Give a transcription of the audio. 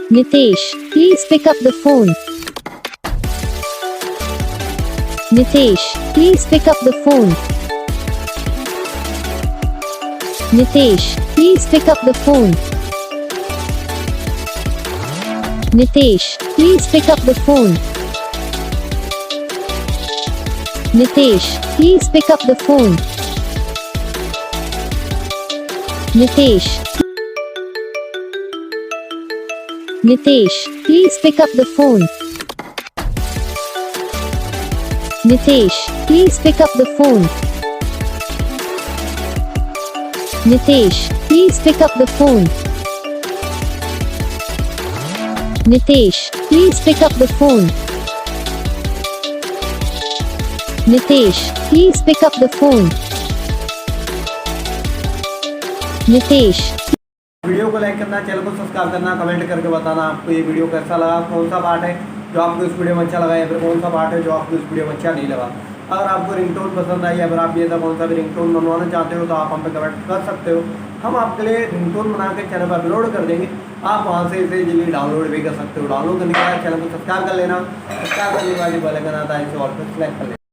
Nitesh, please pick up the phone. Nitesh, please pick up the phone. Nitesh, please pick up the phone. Nitesh, please pick up the phone. Nitesh, please pick up the phone. Nitesh. Nitesh, please pick up the phone. Nitesh, please pick up the phone. Nitesh, please pick up the phone. Nitesh, please pick up the phone. Nitesh, please pick up the phone. Nitesh. Video को like करना, channel को subscribe करना, comment करके बताना आपको ये video कैसा लगा, कौन सा पार्ट है जो आपको इस वीडियो में अच्छा लगा या फिर कौन सा पार्ट है जो आपको इस वीडियो में अच्छा नहीं लगा। अगर आपको रिंगटोन पसंद आई, अगर आप ये कौन सा भी रिंगटोन बनवाना चाहते हो तो आप हम पे कमेंट कर सकते हो। हम आपके लिए रिंगटोन बना के चैनल पर अपलोड कर देंगे, आप वहाँ से इसे जल्दी डाउनलोड भी कर सकते हो। डाउनलोड करने के बाद चैनल को सब्सक्राइब कर लेना, सब्सक्राइब करने के बाद बेल आइकन आता है इसे ऑल पे सेलेक्ट कर लेना।